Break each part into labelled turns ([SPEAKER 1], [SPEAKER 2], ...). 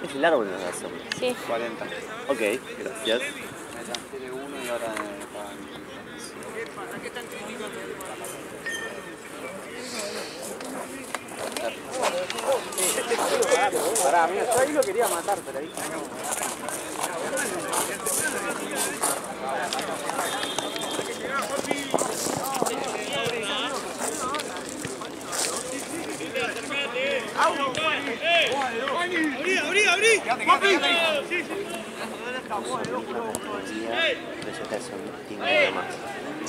[SPEAKER 1] Es largo el brazo.
[SPEAKER 2] Sí.
[SPEAKER 3] 40.
[SPEAKER 1] Ok, gracias.
[SPEAKER 3] Me transfiere uno y ahora me pagan. Pará, mira, yo ahí lo quería matar, pero ahí no.
[SPEAKER 4] ¡Abrí!
[SPEAKER 1] Resulta que son 5 más.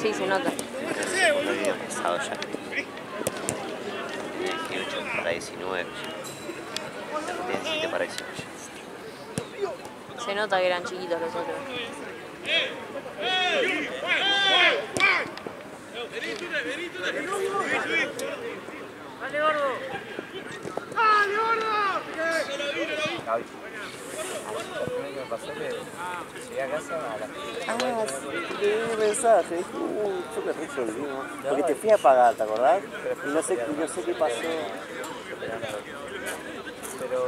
[SPEAKER 2] Sí, se nota.
[SPEAKER 1] Por el video pasado ya. 18 para 19. Ya 17 para 18.
[SPEAKER 2] Se nota que eran chiquitos los otros.
[SPEAKER 4] ¡Dale, gordo! ¡Dale, gordo!
[SPEAKER 3] Me pasó que llegué a casa a las
[SPEAKER 1] Te di un mensaje, dije, yo me resolví, ¿no? Porque te fui a pagar, ¿te acordás? Y no sé qué pasó.
[SPEAKER 3] Pero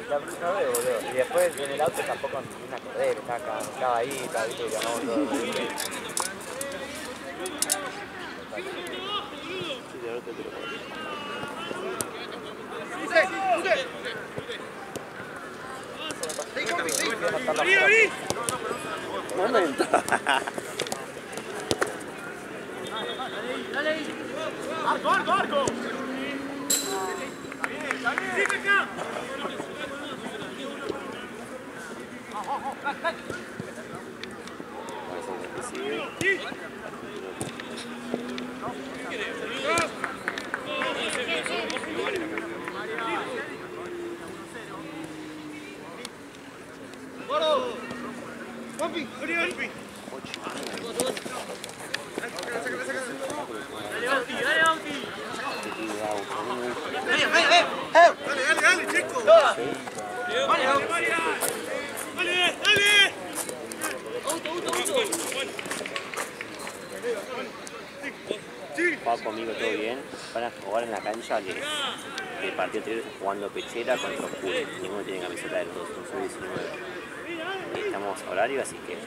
[SPEAKER 3] la próxima vez, boludo. Y después en el auto tampoco me vine a correr, estaba ahí, estaba ahí, llamamos todo.
[SPEAKER 4] ¡Abrí!
[SPEAKER 1] Momento.
[SPEAKER 4] ¡Dale! ¡Arco! ¡Sigue acá! ¡Vampi! ¡Dale, chico! ¡Dale!
[SPEAKER 1] Paco, amigo, todo bien. Van a jugar en la cancha que el partido anterior está jugando Pechera contra Oscuro. Ninguno tiene camiseta de los dos, son 19. Estamos a horario, así que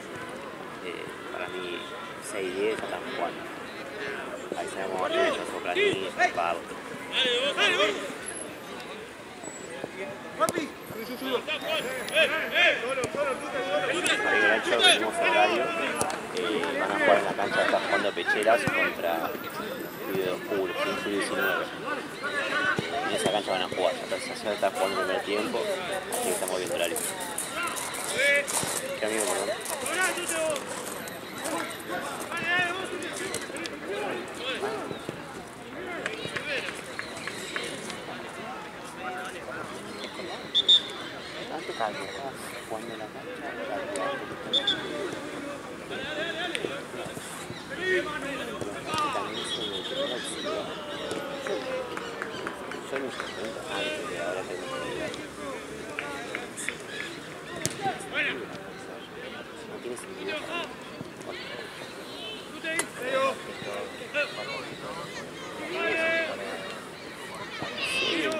[SPEAKER 1] para mí 6-10 ya están jugando. Ahí sabemos que ellos soplan y Pablo. Para el hecho que tenemos horario, van a jugar en la cancha, está jugando Pecheras contra Pibe de Oscuro, 15-19. En esa cancha van a jugar, entonces ya está jugando el primer tiempo, así que estamos viendo horario. ¿Qué amigo, perdón? ¿Tanto cambio? ¿Estabas jugando en la cancha? Yo no sé antes de ahora que no tiene sentido.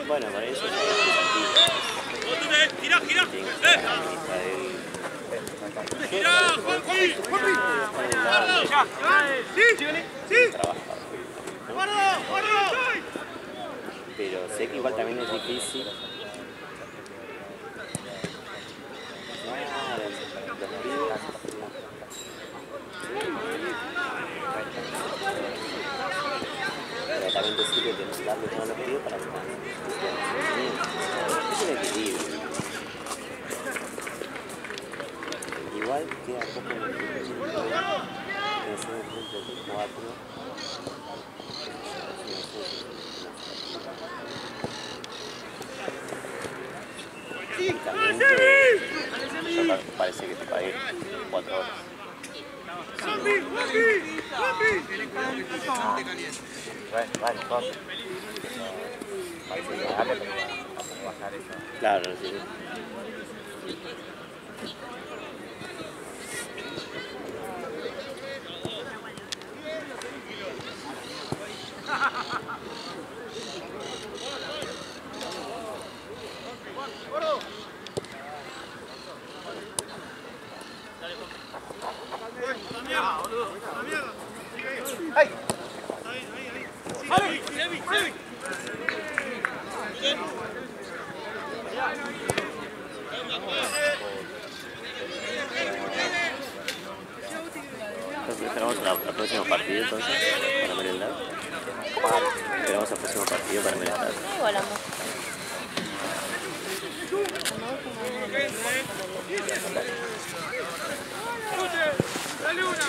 [SPEAKER 1] Bueno, para eso
[SPEAKER 4] ¡Gira! ¡Gira, Juanpi! ¡Sí! ¡Guarda!
[SPEAKER 1] Pero sé que igual también es difícil. Pero también te sirve que darle todos los pedidos para que es el equilibrio. Igual queda poco en el equilibrio. Que es el punto de 4. Y también que parece que te va a ir 4 horas.
[SPEAKER 3] Bueno, entonces. Parece que darle para bajar eso.
[SPEAKER 1] Claro, sí. al próximo partido entonces, para merendar. Esperamos al próximo partido para merendar.
[SPEAKER 2] Igual amo.
[SPEAKER 4] Dale una.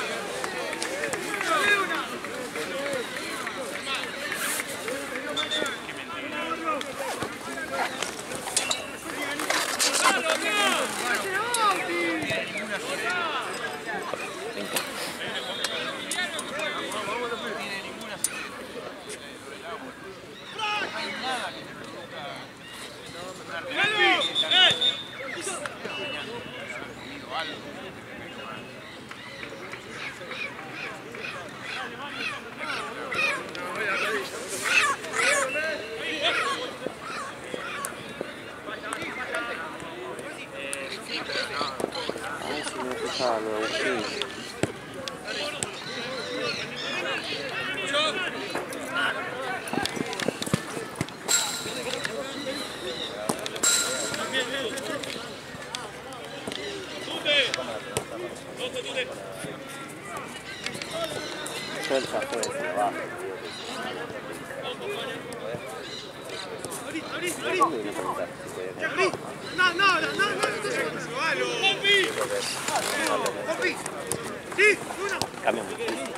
[SPEAKER 1] Cambia muchísimo.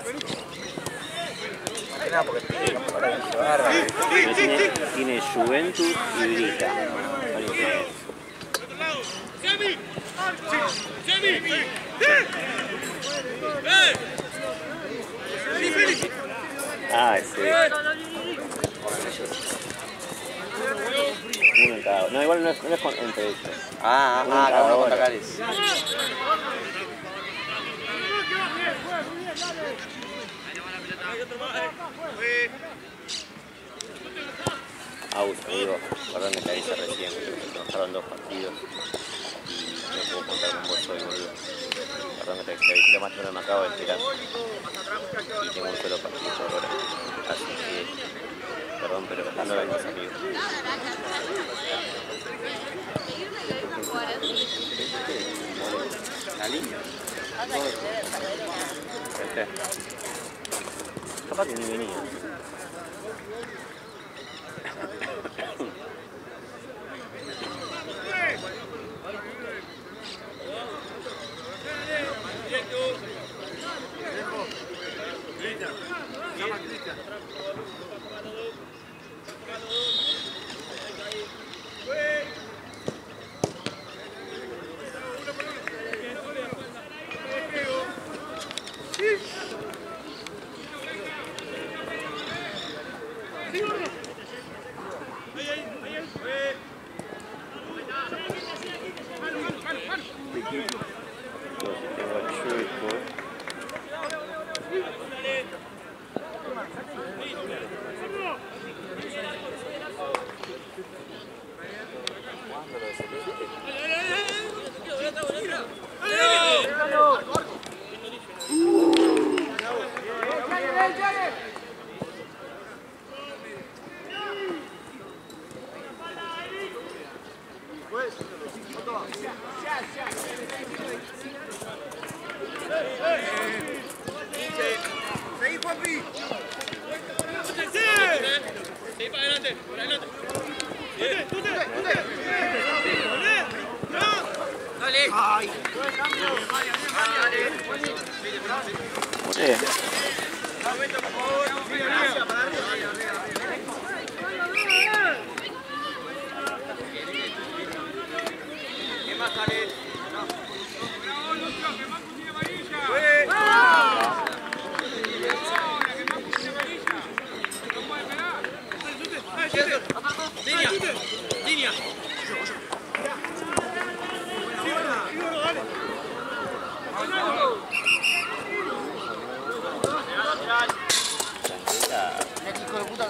[SPEAKER 3] Nada, porque se agarra.
[SPEAKER 1] Tiene Juventus y Brita. Ah, ese. Uno en cada. No, igual no es entre ellos.
[SPEAKER 3] Cada uno contra Caris.
[SPEAKER 1] Digo, perdón, me caí recién, nos pasaron 2 partidos y no puedo contar con vos hoy, boludo. Perdón, me caí, lo más que no me acabo de enterar y tengo un solo partido por ahora, así que perdón, pero no ven mis amigos. ¿La línea? Capaz que ni venía.
[SPEAKER 4] Seguí, Juanpi. Sí, para adelante, para adelante. Dale. Ay. ¿Qué más, Khaled? Bravo, Lucho, que más consigue amarilla. Línea, línea.
[SPEAKER 3] Hijo de puta.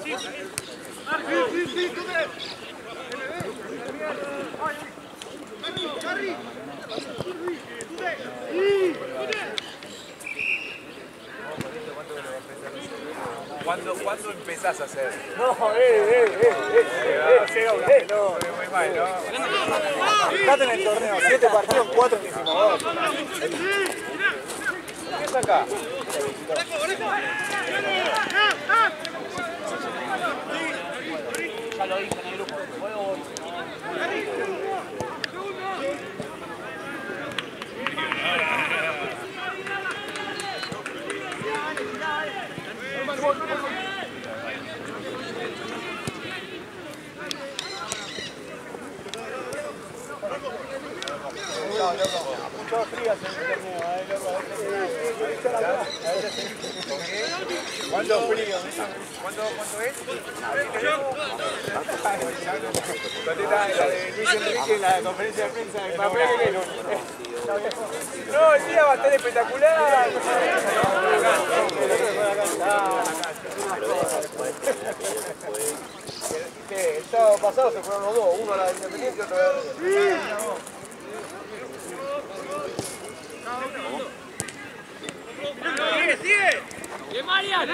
[SPEAKER 4] Sí,
[SPEAKER 5] ¿Cuándo empezás a hacer?
[SPEAKER 3] No, llega una pelota.
[SPEAKER 5] Muy mal, ¿no?
[SPEAKER 3] Fíjate en el torneo, 7 partidos, 4 que hicimos 2.
[SPEAKER 5] ¿Qué es acá?
[SPEAKER 3] Ya lo dije en el grupo. Mucho frío en el torneo,
[SPEAKER 5] ¿Cuándo frío? ¿Cuánto es? ¿Dónde está la de Luis Enrique en la conferencia de prensa de Papel? No, el día va a estar espectacular.
[SPEAKER 3] El sábado pasado se fueron los dos, uno a la Independiente y otro a la
[SPEAKER 4] ¡Sigue! ¡Bien, Marian!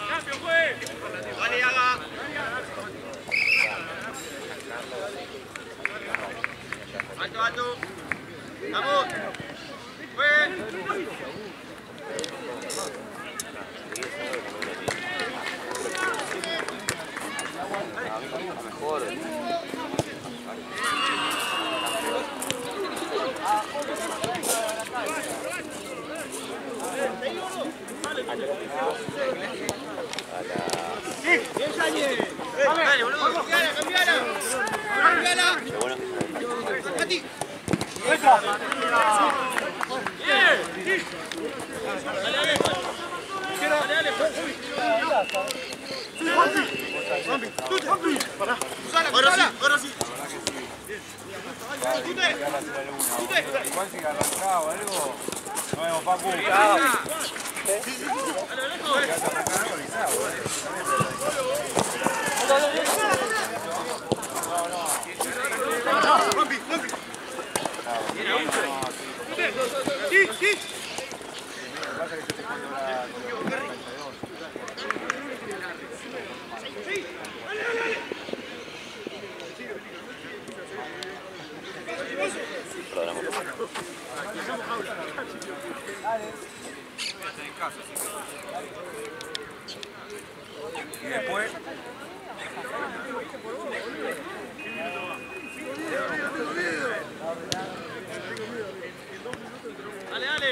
[SPEAKER 4] ¡Cambio, fue! ¡Vale, haga! ¡Alto, alto! ¡Vamos! ¡Fue! ¡Dale, boludo! ¡Cambiala, cambiala! ¡Cambiala!
[SPEAKER 1] Lo bueno es que
[SPEAKER 4] ¡Mati! Ahora sí.
[SPEAKER 5] Igual si arrancaba o algo, no vemos Papu. Y después
[SPEAKER 4] Dale, dale.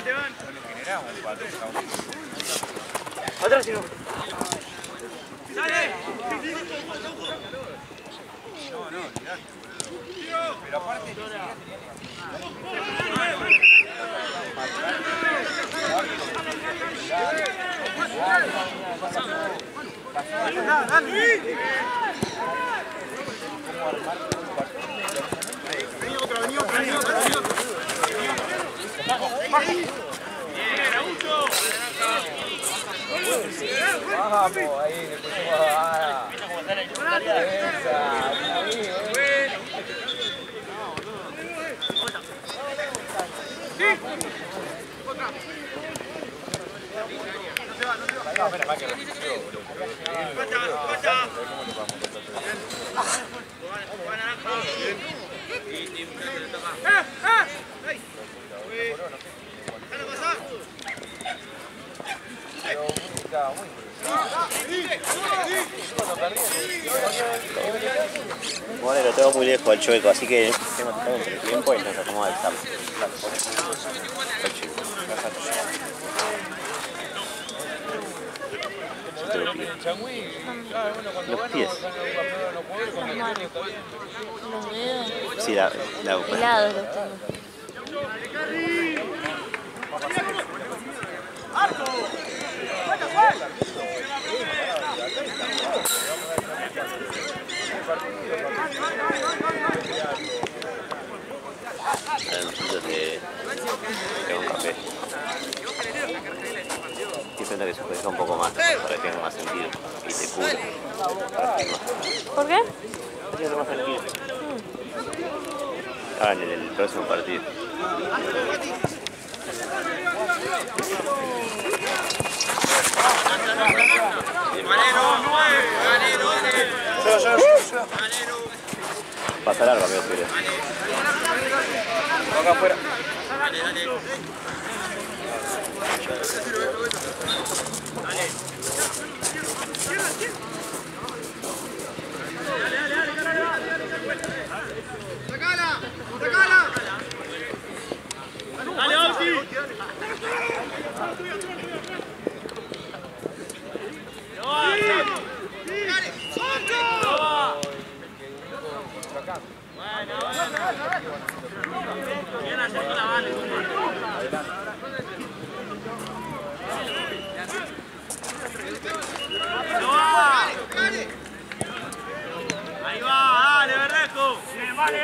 [SPEAKER 4] Te van.
[SPEAKER 5] generamos
[SPEAKER 3] Atrás si no.
[SPEAKER 4] Dale.
[SPEAKER 5] No, pero aparte vamos, ahí le pusimos
[SPEAKER 1] Bueno, lo tengo muy lejos al chueco, así que tengo que estar entre el tiempo y nos acomoda el campo. Yo te lo pido.
[SPEAKER 5] Changüí, claro, bueno, cuando
[SPEAKER 1] Los
[SPEAKER 5] gana,
[SPEAKER 1] pies.
[SPEAKER 5] gana un campeón, no jugadores, cuando tiene está bien.
[SPEAKER 2] Los dedos
[SPEAKER 1] Sí, la
[SPEAKER 2] helados los tengo.
[SPEAKER 1] Entonces tengo un café. Y siento que se deja un poco más para que tenga más sentido y te cubre.
[SPEAKER 2] ¿Por qué?
[SPEAKER 1] Así es más tranquilo. Ahora en el próximo partido. Pasa largo, amigo, Pérez.
[SPEAKER 5] Acá afuera.
[SPEAKER 4] ¡Sacala! ¡Sacala! ¡Dale, Oti! Ahí va, dale, Berrejo. Bien, vale.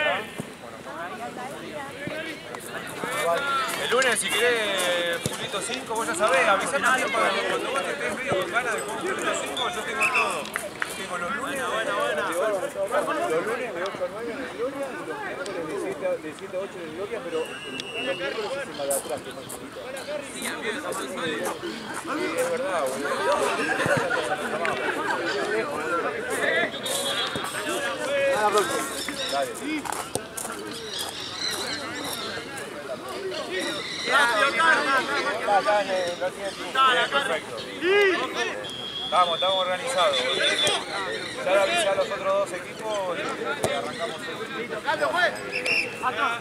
[SPEAKER 5] El lunes, si querés, Pulito 5, vos ya sabés, avisame a tiempo. Cuando vos estés medio con ganas de jugar un Pulito 5, yo tengo todo. Tengo los lunes. Los lunes de 8 a 9 en el Gloria y los miércoles de 7 a 8 en el Gloria, pero los miércoles es en la de atrás, que es más chiquito. Sí, es verdad, boludo. Dale. Perfecto. Estamos organizados. Ya le avisé a los otros dos equipos y arrancamos el...
[SPEAKER 4] ¡Cambio, juez! ¡Acá!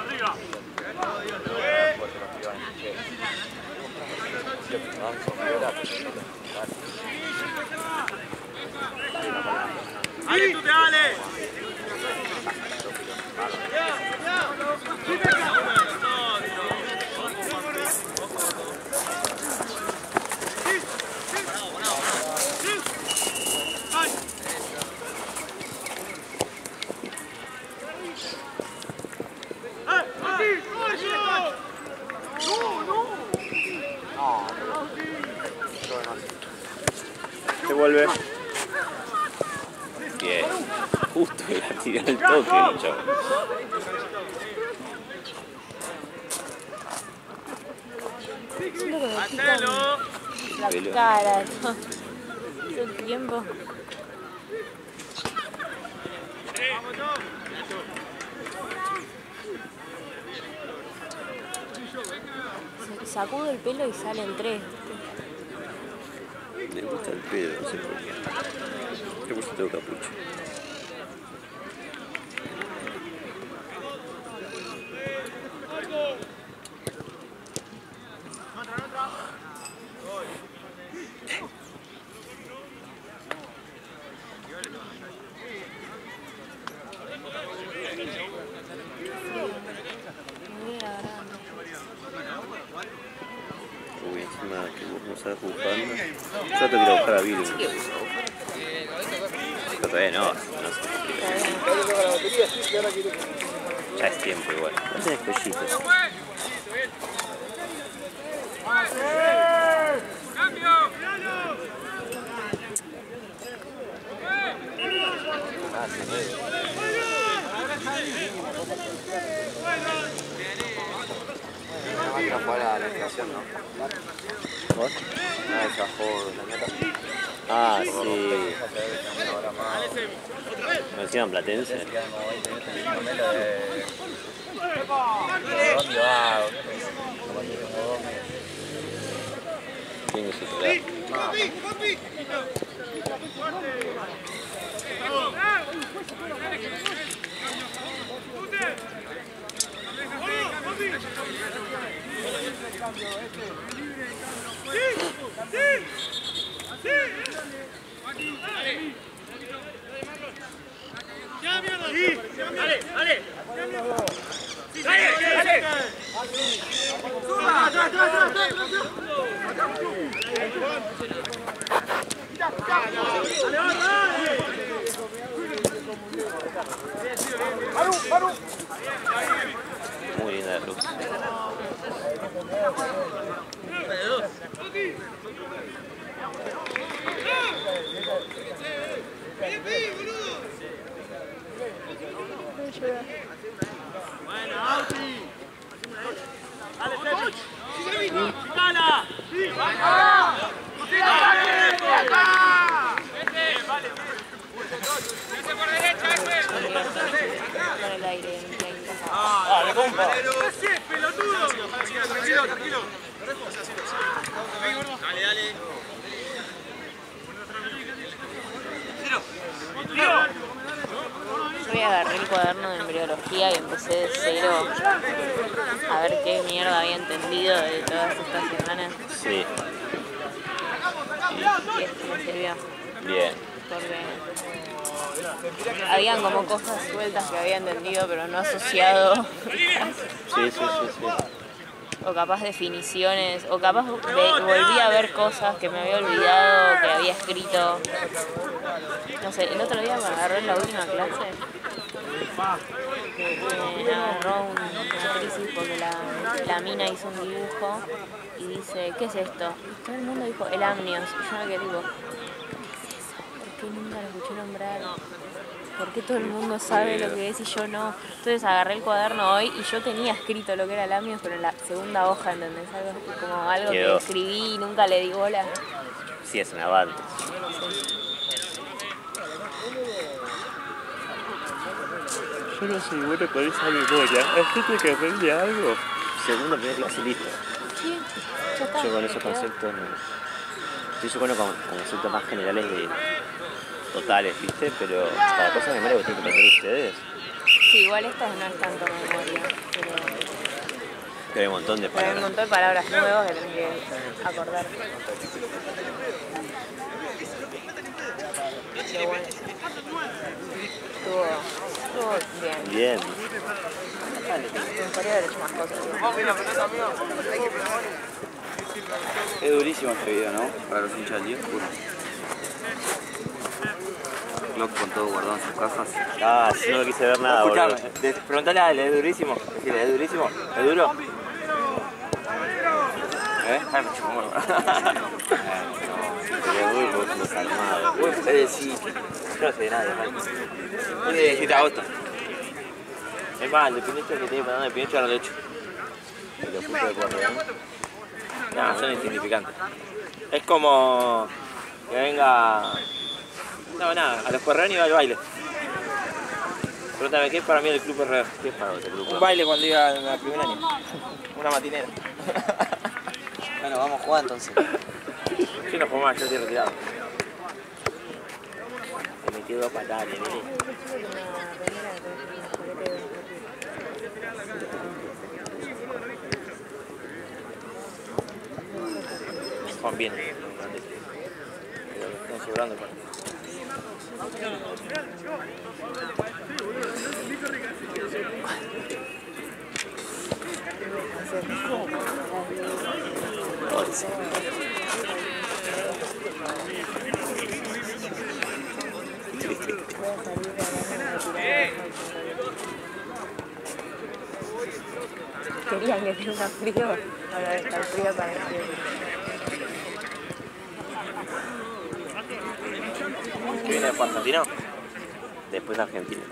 [SPEAKER 4] ¡Arriba! ¡Ale, tú te dale!
[SPEAKER 1] Se vuelve. Bien. Justo la tiró el toque, Lucho.
[SPEAKER 2] Siento que me pican la cara todo el tiempo. Sacudo el pelo y salen tres.
[SPEAKER 1] Me gusta el pelo, no sé por qué. Creo que tengo capucho. Uy, encima que vos no sabes jugando. Yo te quiero buscar a Billy. Pero todavía no sé. Ya es tiempo igual. No tenés pellitos.
[SPEAKER 4] ¡Cambio!
[SPEAKER 3] La legislación, ¿no?
[SPEAKER 1] ¿Vos?
[SPEAKER 3] Una vez bajó la nota.
[SPEAKER 1] Ah, sí. ¿Me decían Platense?
[SPEAKER 3] Se quedan como 20 minutos en el momento de... ¿Dónde va?
[SPEAKER 1] Tiene que superar. Muy linda la luz.
[SPEAKER 2] Por el aire.
[SPEAKER 3] ¡Dale, compa!
[SPEAKER 5] Tranquilo, tranquilo. Dale, dale.
[SPEAKER 2] Yo hoy agarré el cuaderno de embriología y empecé de cero a ver qué mierda había entendido de todas estas semanas.
[SPEAKER 1] Sí,
[SPEAKER 2] Y esto me sirvió.
[SPEAKER 1] bien.
[SPEAKER 2] Porque habían como cosas sueltas que había entendido pero no asociado.
[SPEAKER 1] Sí, sí, sí, sí.
[SPEAKER 2] O capaz definiciones, o capaz volví a ver cosas que me había olvidado, que había escrito. No sé, el otro día me agarró en la última clase, me agarró una crisis porque la mina hizo un dibujo y dice, ¿qué es esto? Y todo el mundo dijo, el amnios. Y yo me quedé tipo, ¿qué es eso? ¿Por qué nunca lo escuché nombrar? ¿Por qué todo el mundo sabe lo que es y yo no? Entonces agarré el cuaderno hoy y yo tenía escrito lo que era el amnios, pero en la segunda hoja, ¿entendés? Como algo que
[SPEAKER 1] Quedó.
[SPEAKER 2] escribí y nunca le di bola.
[SPEAKER 1] Sí, es un avance. Yo no soy bueno con esa memoria. Hay gente que aprende algo. Segunda, primera clase, listo.
[SPEAKER 2] Sí, ya está.
[SPEAKER 1] Yo con esos
[SPEAKER 2] quedó.
[SPEAKER 1] conceptos no. Yo bueno con conceptos más generales de totales, ¿viste? Pero para cosas de memoria que tienen que aprender ustedes.
[SPEAKER 2] Sí, igual estas no es tanto memoria,
[SPEAKER 1] Que hay un montón de
[SPEAKER 2] pero hay un
[SPEAKER 1] palabras.
[SPEAKER 2] montón de palabras nuevas que tenés que acordar. Pero bueno, estuvo bien.
[SPEAKER 1] Bien.
[SPEAKER 2] Me gustaría haber hecho más cosas.
[SPEAKER 6] Es durísimo este video, ¿no? Para los hinchas del Dios, juro. Glock con todo guardado en sus cajas.
[SPEAKER 1] Ah, sí, no quise ver nada, boludo.
[SPEAKER 3] Escuchame, preguntale a él, ¿es durísimo? Decirle, ¿es durísimo? ¿Es duro? ¿Eh? Ay, me chupó huevo.
[SPEAKER 1] Pero uy, vos sos armado.
[SPEAKER 3] Sí, yo no sé de nadie, man. Es de 17 de agosto. Es más, el pinocho que tiene pasando de pinocho ya lo he hecho.
[SPEAKER 1] Y lo puso de correr.
[SPEAKER 3] No, son insignificantes. Es como que venga... No, nada, a los correones iba al baile. Pregúntame, ¿qué es para mí el club corredor?
[SPEAKER 1] ¿Qué es para vos el grupo?
[SPEAKER 3] Un baile cuando iba en el primer año. Una matinera.
[SPEAKER 6] Bueno, vamos a jugar entonces.
[SPEAKER 3] Yo no juego más, yo estoy retirado.
[SPEAKER 1] Te metió 2 patadas, nene.
[SPEAKER 3] Juan bien. Pero están sobrando el partido.
[SPEAKER 2] Querían que tenga frío, ahora está frío para el frío.
[SPEAKER 3] ¿Qué viene de Argentina?
[SPEAKER 1] Después Argentina.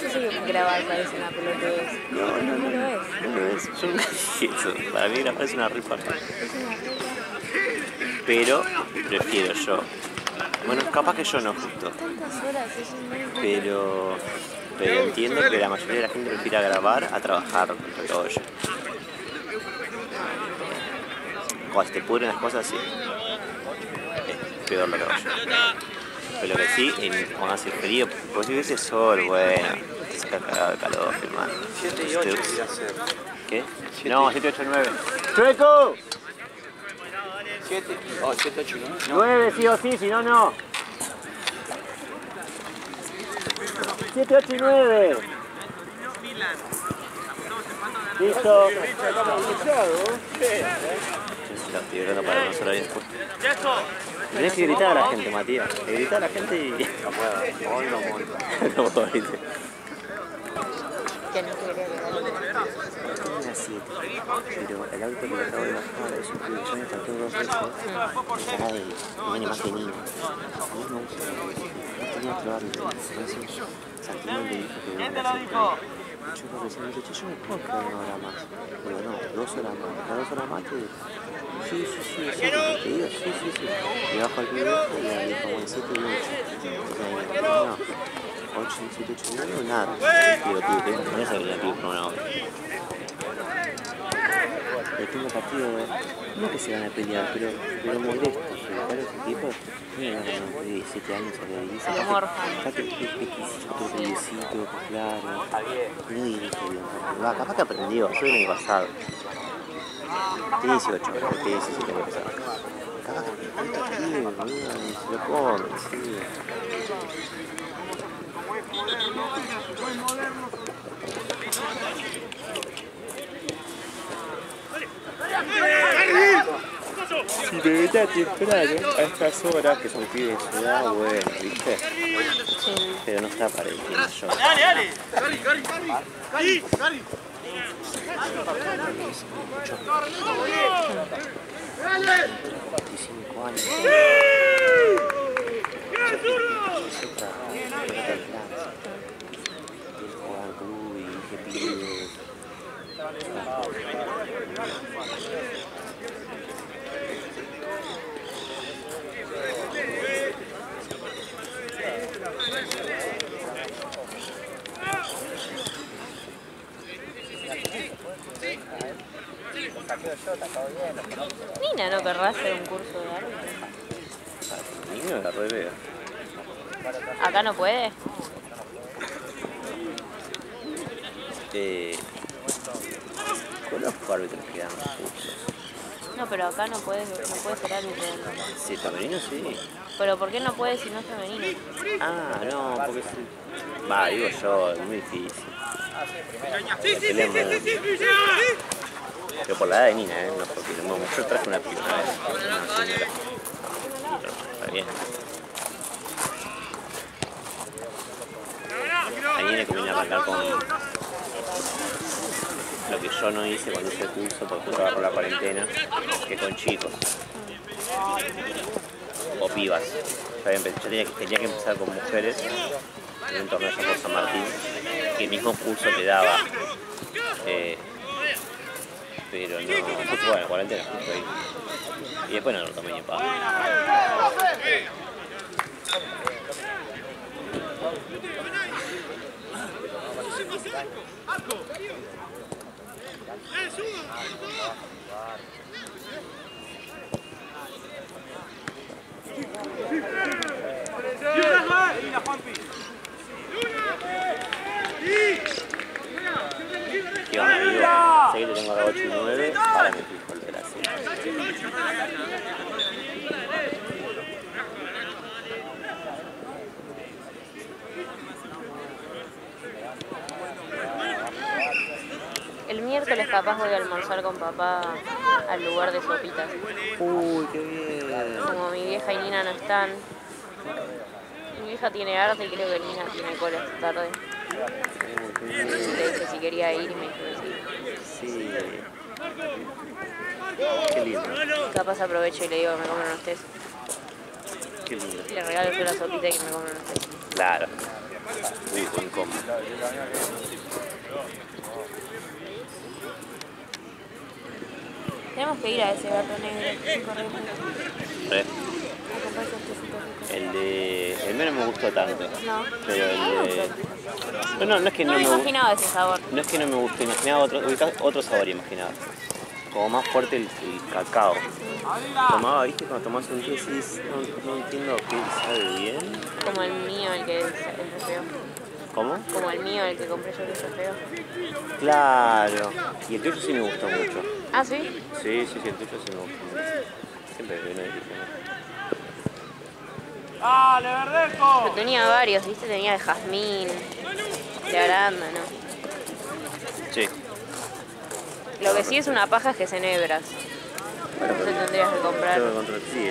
[SPEAKER 2] Yo sé que grabar parece una pelotudez.
[SPEAKER 1] No, no,
[SPEAKER 2] No
[SPEAKER 1] no.
[SPEAKER 2] lo es.
[SPEAKER 1] No es. Yo nunca dije eso. Para mí grabar es una rifa.
[SPEAKER 2] Es una regla.
[SPEAKER 1] Pero prefiero yo. Bueno, capaz que yo no justo.
[SPEAKER 2] Tantas horas, eso es muy...
[SPEAKER 1] Pero entiendo que la mayoría de la gente prefiere grabar a trabajar con el reloj. Cuando se te pudren las cosas, sí. Es peor lo que hago yo. Pero lo que sí, cuando hace frío, pues si hubiese sol, bueno, te saca cagado de calor, hermano.
[SPEAKER 6] 7 y 8 quería hacer.
[SPEAKER 1] ¿Qué? No, 7, 8, 9. ¡Chueco!
[SPEAKER 6] 7, 8 y 9.
[SPEAKER 1] 9 sí o sí, si no, no. 7, 8 y 9. Listo. La estoy gritando para unos horarios justos. Tenés que gritar a la gente, Matías. Que gritar a la gente y...
[SPEAKER 6] No puedo. Hoy no puedo.
[SPEAKER 1] No puedo gritar.
[SPEAKER 2] Que no quería que
[SPEAKER 1] Una 7. Pero el auto que le acabo de bajar es un pibe. Yo me falté 2 veces. Caray, no viene más de niño. A mí me gusta. No tenía otro árbitro. Entonces, Santino le dijo que venga a hacer por ahí. Yo creo que se me dicho, yo no puedo quedar 1 hora más. Digo, no, 2 horas más. Cada 2 horas más te digo. Sí, eso es lo que te digo, sí. Y bajo al pibe y le dijo, bueno, 7 y 8. Entonces, no, 8, 7, 8 y 9, nada. Digo, tío, no es habilidad, tío, por una hora. El último partido, no que se van a pelear, pero molesto, porque claro, ese tipo tiene unos 17 años o de 10. Está que es pequecito, claro. No dirige bien. Va, capaz que aprendió, yo el año pasado. Tiene 18, tiene 17 años pasado. Capaz que aprendió, se lo come, sí. Si me metas temprano, a estas horas que son pibes de ciudad, bueno, ¿viste?
[SPEAKER 2] Sí.
[SPEAKER 1] Pero no está para el team yo.
[SPEAKER 4] Cari.
[SPEAKER 1] 25 años. Es otra clase. Y jugar al club y que pibes.
[SPEAKER 2] Nina, ¿no querrá hacer un curso de árbitro?
[SPEAKER 1] Niño la reveo.
[SPEAKER 2] ¿Acá no puede?
[SPEAKER 1] Conozco árbitros que dan cursos.
[SPEAKER 2] No, pero acá no puede ser árbitro.
[SPEAKER 1] Sí, femenino sí.
[SPEAKER 2] ¿Pero por qué no puede si no es femenino?
[SPEAKER 1] Ah, no, porque sí. Va, digo yo, es muy difícil. Pero por la edad de Nina, no porque no, yo traje una piba una vez, una señora. Está bien. A Nina que viene a arrancar con lo que yo no hice cuando hice el curso, porque justo agarró la cuarentena, que con chicos. O pibas. Yo tenía que empezar con mujeres en un torneo allá por San Martín, que el mismo curso te daba. Pero no, justo bueno, cuarentena, justo ahí. Y después no lo tomé ni para. ¿Qué onda, amigo? Sé que te tengo a 8 y 9, para mi fútbol de la serie.
[SPEAKER 2] El miércoles capaz voy a almorzar con papá al lugar de sopitas.
[SPEAKER 1] Uy, qué bien.
[SPEAKER 2] Como mi vieja y Nina no están. Mi vieja tiene arte y creo que Nina tiene cola esta tarde. Le dije si quería ir y me dijo que sí.
[SPEAKER 1] Sí. Qué lindo.
[SPEAKER 2] Capaz aprovecho y le digo que me compren unos tés.
[SPEAKER 1] Qué lindo.
[SPEAKER 2] Le regalo yo la sopita y que me compren unos tés.
[SPEAKER 1] Claro. Uy, buen combo.
[SPEAKER 2] Tenemos que ir a ese gato negro. Correcto. A comprar esos tecitos ricos.
[SPEAKER 1] El mío no me gustó tanto.
[SPEAKER 2] No.
[SPEAKER 1] Pero el de... No es que no
[SPEAKER 2] No me
[SPEAKER 1] me guste.
[SPEAKER 2] imaginaba ese sabor.
[SPEAKER 1] No es que no me guste, imaginaba otro sabor, imaginaba. como más fuerte el cacao. Tomaba, ¿viste? Cuando tomás un té decís, no entiendo qué sabe bien.
[SPEAKER 2] Como el mío, el que es re feo.
[SPEAKER 1] ¿Cómo?
[SPEAKER 2] Como el mío, el que compré yo, que es re feo.
[SPEAKER 1] Claro. Y el tuyo sí me gustó mucho.
[SPEAKER 2] ¿Ah, sí?
[SPEAKER 1] Sí, el tuyo sí me gustó mucho. Siempre viene diferente.
[SPEAKER 5] ¡Dale, Verdejo!
[SPEAKER 2] Pero tenía varios, ¿viste? Tenía de jazmín, de arándano.
[SPEAKER 1] Sí.
[SPEAKER 2] Lo que sí es una paja es que es en hebras.
[SPEAKER 1] Bueno,
[SPEAKER 2] Eso tendrías que comprar.
[SPEAKER 1] tengo que controlar, sí,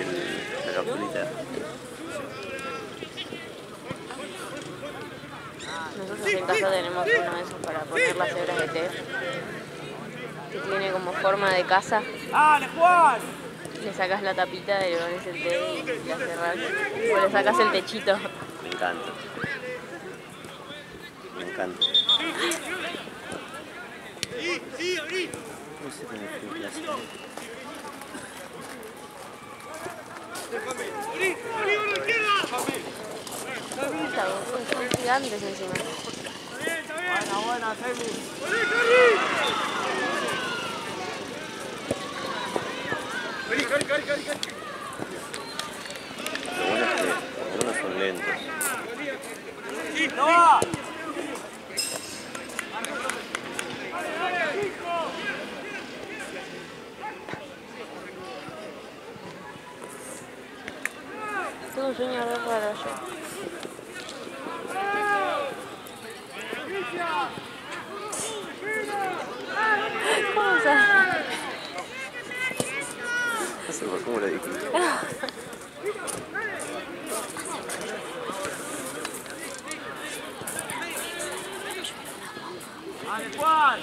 [SPEAKER 1] la capsulita.
[SPEAKER 2] Nosotros en casa tenemos uno de esos para poner las hebras de té. Que tiene como forma de casa.
[SPEAKER 5] ¡Dale, Juan!
[SPEAKER 2] Le sacas la tapita, le pones el té y la cerrás. O le sacas el techito.
[SPEAKER 1] Me encanta. Me encanta. No sé cómo fue clase.
[SPEAKER 2] Son gigantes encima.
[SPEAKER 5] Buena, Semi.
[SPEAKER 1] Lo bueno es que algunos son lentos.
[SPEAKER 5] ¡No va!
[SPEAKER 2] Tengo un sueño re raro yo. ¿Cómo sabes?
[SPEAKER 1] No sé por cómo lo dijiste.
[SPEAKER 5] ¡Dale, Juan!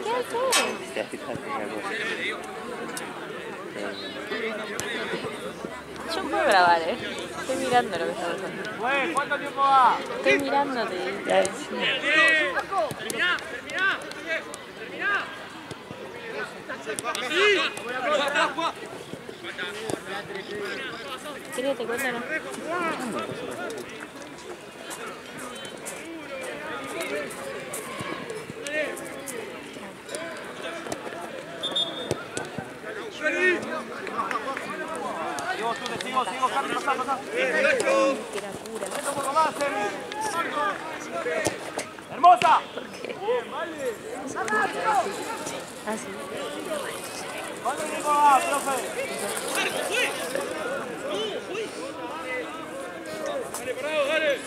[SPEAKER 2] ¿Qué haces?
[SPEAKER 1] Ya, fíjate una cosa.
[SPEAKER 2] Yo puedo grabar, Estoy mirando lo que está pasando.
[SPEAKER 5] Güey, ¿cuánto tiempo va?
[SPEAKER 2] Estoy mirándote.
[SPEAKER 1] Ya,
[SPEAKER 4] Terminá.
[SPEAKER 2] ¿Querés que te cuente o no?
[SPEAKER 5] Sigo, Carlos, pasá.
[SPEAKER 2] Que era pura.
[SPEAKER 5] Un poco más, Semi. ¡Hermosa!
[SPEAKER 2] Ah, sí.
[SPEAKER 5] ¿Cuánto tiempo va, profe?
[SPEAKER 4] Dale, parado, dale.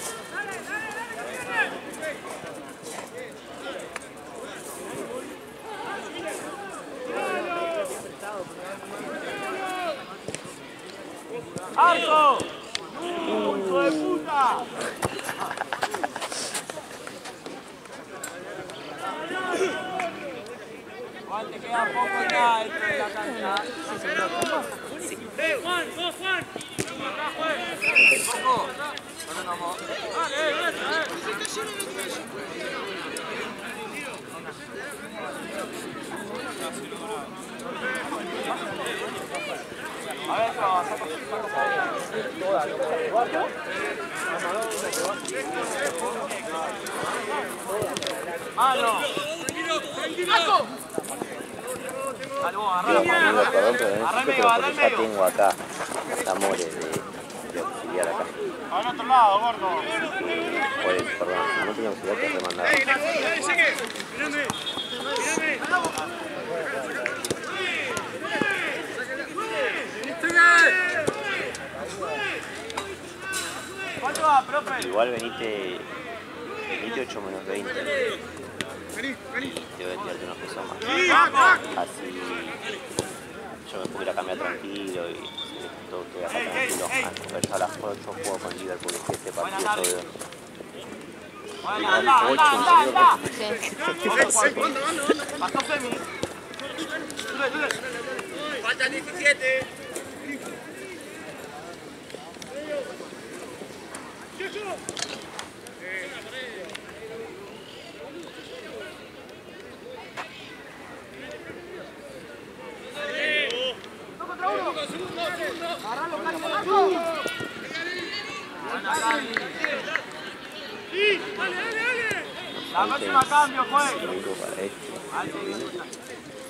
[SPEAKER 5] ¡Arco! ¡Hijo de puta! Juan, te queda poco ya dentro de la cancha.
[SPEAKER 4] Juan, vos, Juan.
[SPEAKER 5] ¿Poco? ¿Dónde vamos? A ver, ¡Mano! Dale, vos, agarralo.
[SPEAKER 1] perdón, pero necesito,
[SPEAKER 5] Agarra el
[SPEAKER 1] pero
[SPEAKER 5] medio, agarra
[SPEAKER 1] porque
[SPEAKER 5] el
[SPEAKER 1] ya
[SPEAKER 5] medio.
[SPEAKER 1] tengo acá amores de auxiliar acá.
[SPEAKER 5] Al otro lado, gordo.
[SPEAKER 1] Por eso, perdón, no tengo auxiliar que remandar.
[SPEAKER 4] Dale, sigue. Mirame.
[SPEAKER 5] ¿Cuánto va, profe?
[SPEAKER 1] Igual venite 8 menos 20.
[SPEAKER 4] Vení.
[SPEAKER 1] Y te voy a tirarte una cosa más.
[SPEAKER 5] ¡Vamos!
[SPEAKER 1] Así yo me puedo ir a cambiar tranquilo y todo queda acá tranquilo. A ver, a las 8 juego con Liverpool, que este partido todo de...
[SPEAKER 5] ¡Anda!
[SPEAKER 2] Sí.
[SPEAKER 5] Pasó Semi.
[SPEAKER 4] Faltan 17.
[SPEAKER 5] Agarralo, Cali. Buena, Cali. La próxima cambio, juez.
[SPEAKER 1] 5 minutos para este.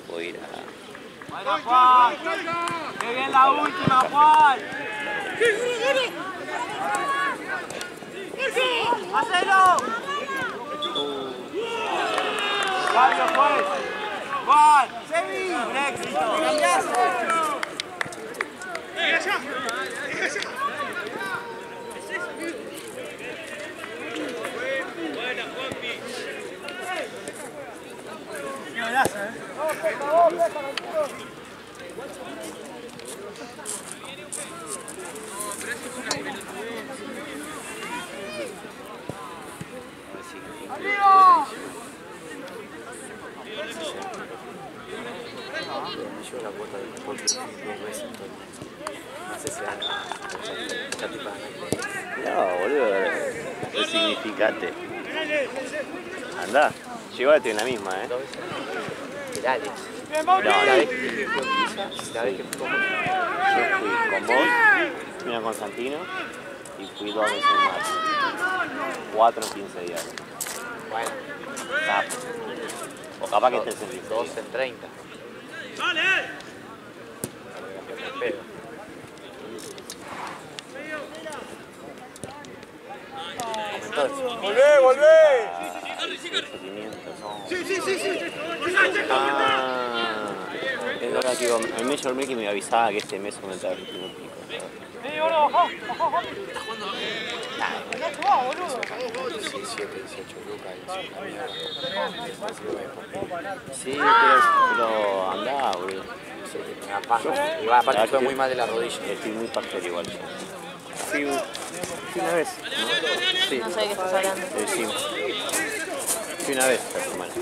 [SPEAKER 1] Voy a ir a...
[SPEAKER 5] Buena, Juan. Qué bien la última, Juan. ¡Hacelo! Cambio, juez. Juan, Sebi. Un éxito.
[SPEAKER 1] Yo la cuota de fútbol 2 veces. No sé si no, boludo, resignificate. Andá, yo igual estoy en la misma, Dale. No, la vez que fui con vos. Yo fui con vos, fui a Constantino y fui 2 veces más. 4 en 15 días.
[SPEAKER 3] Bueno,
[SPEAKER 1] o capaz que estés en
[SPEAKER 3] 2 en 30.
[SPEAKER 4] ¡Dale!
[SPEAKER 5] ¡Volvé, volvé!
[SPEAKER 1] Es verdad que el Major Mickey me avisaba que este mes aumentaba el último pico.
[SPEAKER 5] Sí, boludo, bajá, bajá.
[SPEAKER 6] 17, 18 lucas y
[SPEAKER 1] Sí, pero andá, boludo.
[SPEAKER 3] Y va, aparte fue muy mal de la rodilla.
[SPEAKER 1] Estoy muy pajero igual. Fui una vez. Sí.
[SPEAKER 2] No sé de qué estás hablando.
[SPEAKER 1] Sí. Fui una vez esta semana.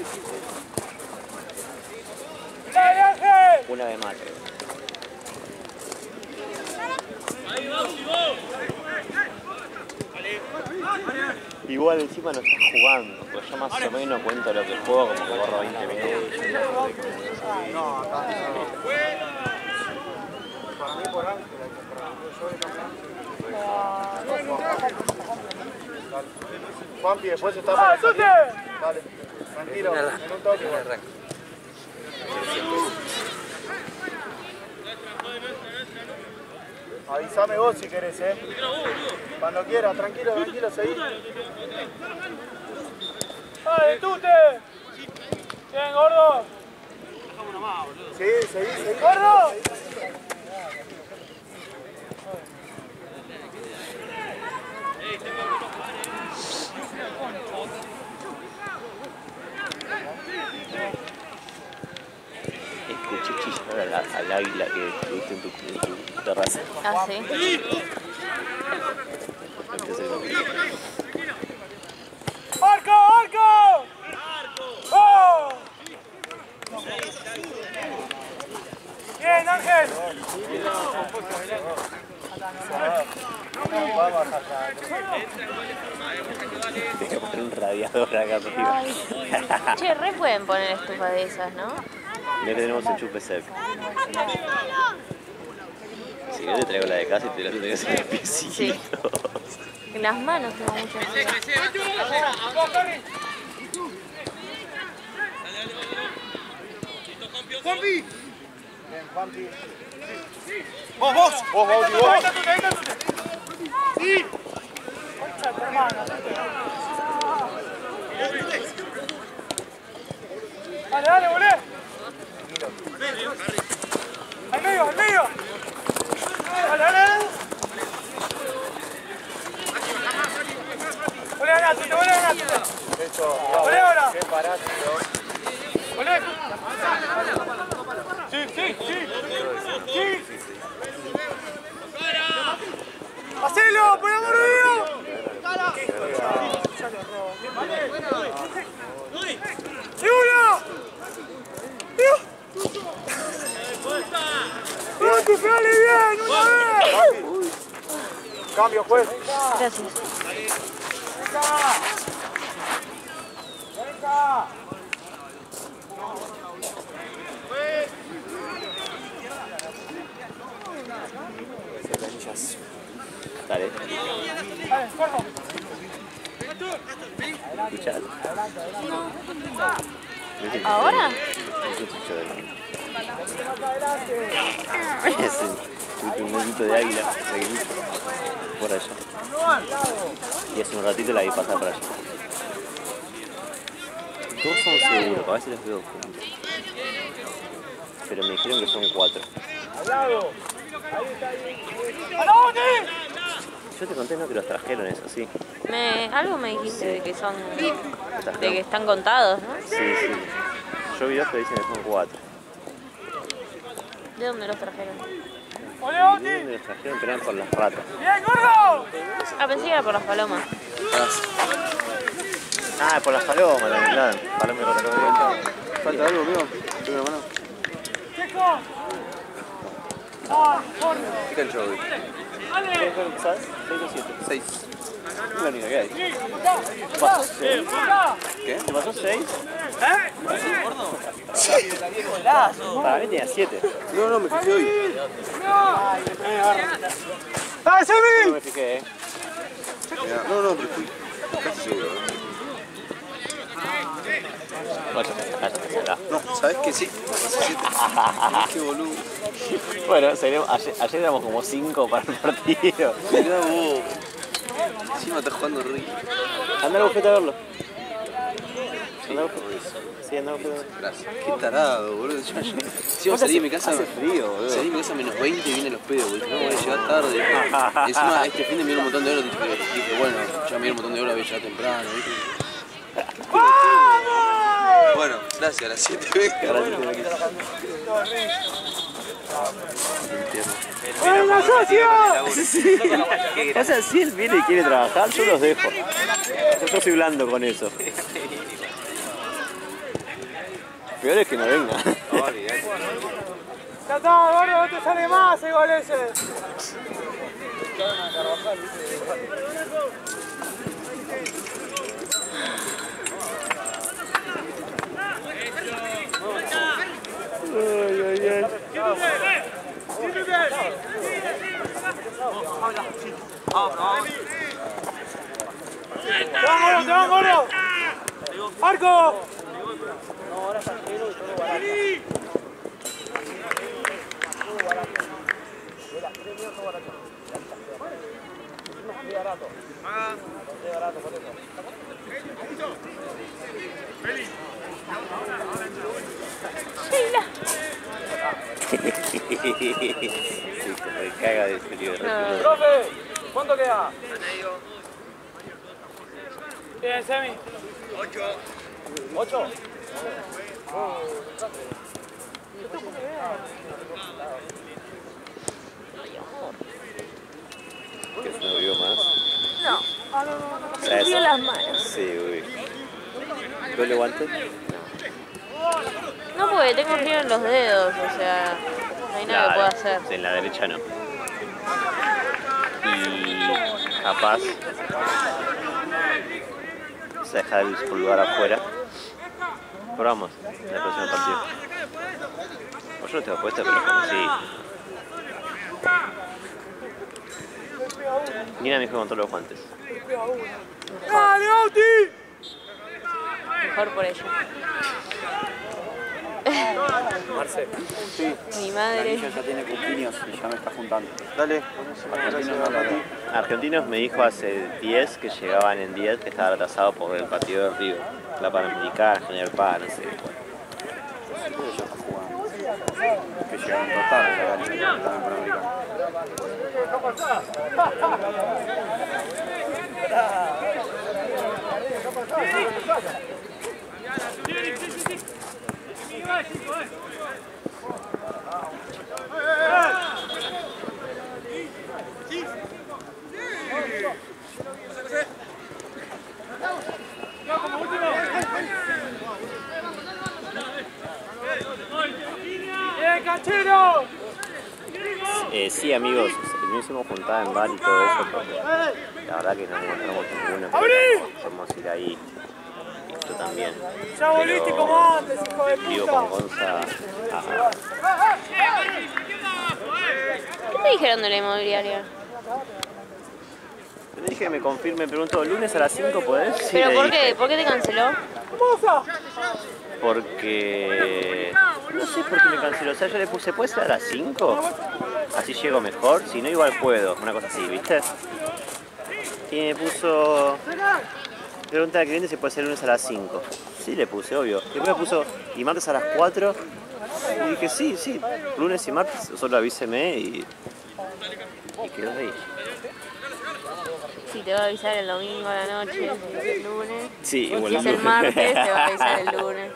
[SPEAKER 1] Una vez más, creo. Igual encima no estás jugando, pues yo más o menos cuento lo que juego como que borro 20 minutos.
[SPEAKER 5] Para mí por Ángel, Juanpi, después está para salir. Dale, tranquilo, en un toque. Avísame vos si querés, Cuando quieras, tranquilo, tranquilo, seguí. ¡Dale, Tute! Bien, gordo. Sí, seguí, gordo.
[SPEAKER 1] Escuché chillar al águila que tuviste en tu terraza.
[SPEAKER 2] Ah, sí.
[SPEAKER 5] ¡Arco, arco! ¡Oh! Bien, Ángel.
[SPEAKER 1] Tengo que poner un radiador acá arriba.
[SPEAKER 2] Ay. Che, re pueden poner estufa de esas, ¿no?
[SPEAKER 1] Ya que tenemos enchufe cerca. Si yo te traigo la de casa y te la tengo que hacer en los piecitos.
[SPEAKER 2] Sí. En las manos tengo muchas dudas.
[SPEAKER 5] ¡Juanpi! Bien, Juanpi. ¡Vos, vos! ¡Vos, Bauti, vos! ¡Sí! ¡Concha tu hermana! ¡Dale, dale, volé! ¡Al medio, al medio! ¡Dale, dale! ¡Volé a Nato, te volé a Nato! ¡Volé ahora! ¡Qué parásito! ¡Volé! ¡Sí, sí, sí! ¡Sí! ¡Hacelo, por amor de Dios! ¡Y uno! ¡Pronto, pegale bien! ¡Una vez! Cambio, juez.
[SPEAKER 2] Gracias.
[SPEAKER 5] ¡Venga! ¡Venga!
[SPEAKER 1] Dale.
[SPEAKER 5] Dale, corro.
[SPEAKER 1] ¿Escuchás?
[SPEAKER 2] ¿Ahora?
[SPEAKER 1] Eso escucho de mí. Es un negrito de águila, pequeñito, por allá. Y hace un ratito la vi pasar por allá. Todos son seguros, a veces los veo juntos. Pero me dijeron que son 4. Yo te conté, ¿no? Que los trajeron eso, sí.
[SPEAKER 2] Algo me dijiste de que son... de que están contados, ¿no?
[SPEAKER 1] Sí, sí. Yo vi dos que dicen que son 4.
[SPEAKER 2] ¿De dónde los trajeron?
[SPEAKER 1] ¿De dónde los trajeron? Pero eran por las ratas.
[SPEAKER 2] Ah, pensé que era por las palomas.
[SPEAKER 1] Ah, por las palomas, claro. Paloma y rata.
[SPEAKER 6] ¿Falta algo, amigo? ¿Tengo una mano? ¿Qué cancha hoy?
[SPEAKER 1] ¿Sabes? 6 o 7.
[SPEAKER 6] 6.
[SPEAKER 1] Es la única que hay. ¿Te pasó 6?
[SPEAKER 6] ¿Qué?
[SPEAKER 1] ¿Te pasó 6? Para mí tenía 7.
[SPEAKER 6] No, me fijé hoy.
[SPEAKER 1] No me fijé,
[SPEAKER 6] No, pero fui casi seguro. No, ¿sabes qué? Sí. 7. Qué boludo.
[SPEAKER 1] Bueno, ayer éramos como 5 para el partido.
[SPEAKER 6] Mirá vos. Encima estás jugando rico.
[SPEAKER 1] Anda a buscar a verlo. Sí, anda a buscar a verlo.
[SPEAKER 6] Gracias. Qué tarado, boludo. Encima salí de mi casa.
[SPEAKER 1] Hace frío, boludo.
[SPEAKER 6] Salí de mi casa menos 20 y vine a los pedos, boludo. No, voy a llegar tarde. Y encima este fin de me dio un montón de horas. Dije, bueno, ya me dio un montón de horas, voy a llegar temprano, ¿viste? Bueno, gracias, a las 7 veces.
[SPEAKER 1] ¡Buena socio! O sea, si él viene y quiere trabajar, yo los dejo. Yo soy blando con eso. Peor es que no venga.
[SPEAKER 5] Ya está, gordo, no te sale más el gol ese. ¡Te van, gordo! ¡Arco!
[SPEAKER 1] Me caga de frío.
[SPEAKER 5] ¡Profe! ¿Cuánto queda? Bien, Semi. 8. 8.
[SPEAKER 1] ¿Qué se me vio más?
[SPEAKER 2] No.
[SPEAKER 1] ¿Sabes?
[SPEAKER 2] Me dio las manos.
[SPEAKER 1] Sí, uy. ¿Doble guante?
[SPEAKER 2] No, porque tengo frío en los dedos, o sea, no hay nada que pueda hacer.
[SPEAKER 1] Sí, en la derecha no. Y capaz se deja el pulgar afuera. Probamos en el próximo partido. O yo no tengo puesto, pero como sí. Nina me dijo con todos los guantes.
[SPEAKER 5] ¡Dale, Auti!
[SPEAKER 2] Mejor por ella.
[SPEAKER 1] Marce.
[SPEAKER 6] Sí.
[SPEAKER 2] Mi
[SPEAKER 6] La
[SPEAKER 2] madre.
[SPEAKER 6] niña ya tiene cumpleaños y ya me está juntando. Dale.
[SPEAKER 1] Argentinos me dijo hace 10 que llegaban en 10, que estaba atrasado por el partido de Río. La Panamericana, General Paz, no sé.
[SPEAKER 6] Ellos están jugando. Que llegaron tarde la gana, también Panamericana.
[SPEAKER 5] ¡Bien, canchero!
[SPEAKER 1] Sí, amigos, no hicimos juntada en bar y todo eso, porque la verdad que no encontramos ninguno. Podemos ir ahí. Y tú también.
[SPEAKER 5] Ya volviste como antes, hijo de
[SPEAKER 1] Vivo
[SPEAKER 5] puta.
[SPEAKER 1] con Gonza.
[SPEAKER 2] ¿Qué te dijeron de la inmobiliaria?
[SPEAKER 1] Dije que me confirme, me preguntó, ¿lunes a las 5 podés? Sí,
[SPEAKER 2] ¿Pero
[SPEAKER 1] le
[SPEAKER 2] por
[SPEAKER 1] dije.
[SPEAKER 2] qué? ¿Por qué te canceló?
[SPEAKER 1] Porque... no sé por qué me canceló. O sea, yo le puse, ¿puede ser a las 5? Así llego mejor. Si no, igual puedo. Una cosa así, ¿viste? Y me puso... pregunta al cliente si puede ser lunes a las 5. Sí, le puse, obvio. Después me puso, ¿y martes a las 4? Y dije, sí, sí. Lunes y martes, solo avíseme y quedó ahí.
[SPEAKER 2] Sí, te va a avisar el domingo a la noche, el lunes.
[SPEAKER 1] Sí,
[SPEAKER 2] Si
[SPEAKER 1] igual
[SPEAKER 2] es el martes, te va a avisar el lunes.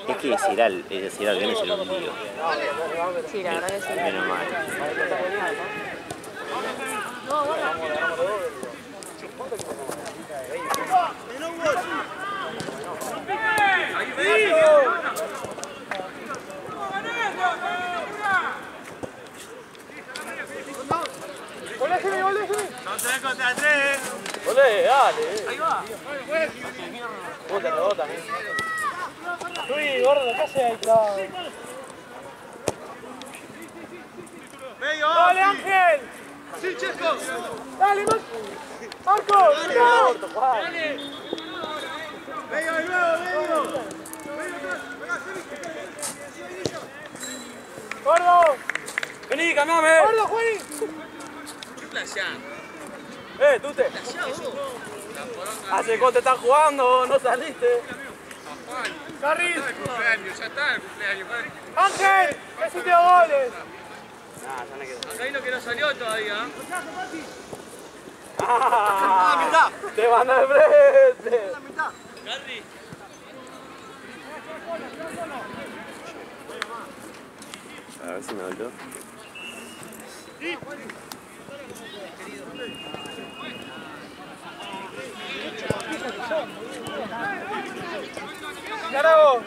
[SPEAKER 1] Es que si era el viernes era un lío.
[SPEAKER 2] Sí, la verdad que sí.
[SPEAKER 1] Menos mal.
[SPEAKER 5] No 3 contra 3.
[SPEAKER 3] Olé, dale.
[SPEAKER 5] Ahí va.
[SPEAKER 3] Puta, rebota. Uy, gordo, ¿qué haces ahí, claro?
[SPEAKER 5] Medio. Dale, Ángel. Sí, Chesco. Dale, Marco.
[SPEAKER 3] Dale.
[SPEAKER 5] Medio de nuevo, medio.
[SPEAKER 3] Gordo. Vení, cambiame.
[SPEAKER 5] Gordo, Juanín.
[SPEAKER 3] Tute. ¿Hace cuánto te estás jugando? ¿No saliste?
[SPEAKER 5] Carril. Ya está el cumpleaños. Ángel, que hiciste goles. Acá hay lo que no salió todavía.
[SPEAKER 3] ¡Ah! ¡Te van al frente!
[SPEAKER 1] A ver si me volvió.
[SPEAKER 5] ¡Carajo!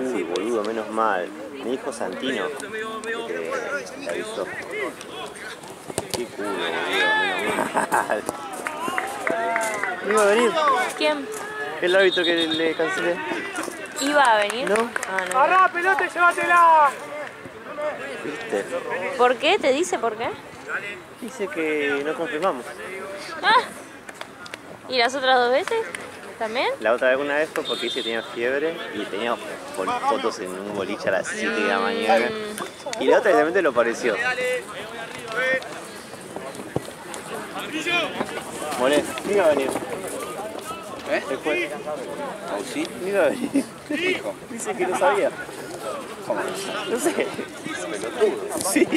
[SPEAKER 1] Uy, boludo, menos mal. Me dijo Santino que te avisó. Qué culo, boludo, menos mal. ¿No iba a venir?
[SPEAKER 2] ¿Quién?
[SPEAKER 1] El árbitro que le cancelé.
[SPEAKER 2] ¿Iba a venir?
[SPEAKER 1] ¿No?
[SPEAKER 2] Ah, no.
[SPEAKER 5] ¡Agarrá, pelota y llévatela!
[SPEAKER 1] ¿Viste?
[SPEAKER 2] ¿Por qué? ¿Te dice por qué?
[SPEAKER 1] Dice que no confirmamos.
[SPEAKER 2] Ah. ¿Y las otras 2 veces? ¿También?
[SPEAKER 1] La otra vez una vez fue porque dice que tenía fiebre y tenía fotos en un boliche a las 7 de la mañana. Y la otra directamente lo pareció. Molé, ni iba a venir. Después.
[SPEAKER 6] ¿Sí?
[SPEAKER 1] Ni iba a venir. Dice que no sabía.
[SPEAKER 6] ¿Cómo?
[SPEAKER 1] No sé. Sí.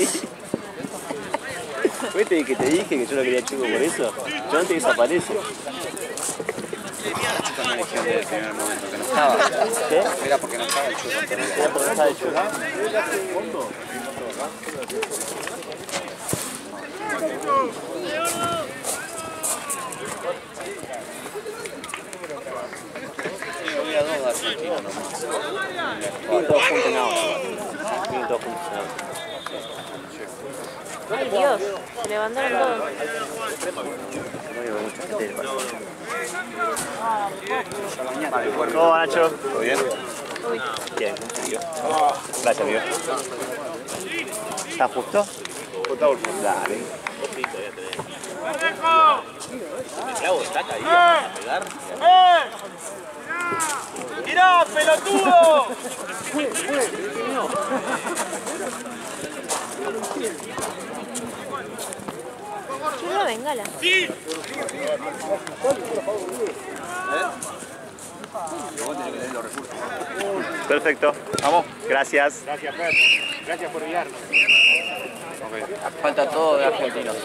[SPEAKER 1] ¿Viste que te dije que yo lo quería chico por eso? Yo antes desaparece.
[SPEAKER 6] La chica no eligió desde el primer momento, que no estaba.
[SPEAKER 1] ¿Qué?
[SPEAKER 6] Era porque no estaba el chulo.
[SPEAKER 1] Era porque no estaba hecho.
[SPEAKER 6] Yo vi a 2 de Argentina nomás.
[SPEAKER 1] Vienen todos juntos en auto. Vienen todos juntos en auto.
[SPEAKER 2] Ay, Dios. Se levantaron todos.
[SPEAKER 1] No digo, mucha gente del partido. ¿Cómo va, Nacho?
[SPEAKER 6] ¿Todo bien?
[SPEAKER 1] Bien, amigo. Gracias, amigo. ¿Está justo? Dale.
[SPEAKER 5] ¡Mirá, pelotudo!
[SPEAKER 2] Yo una bengala.
[SPEAKER 1] Perfecto. Vamos. Gracias.
[SPEAKER 5] Gracias, Fer. Gracias por guiarnos.
[SPEAKER 6] Falta todo de argentinos.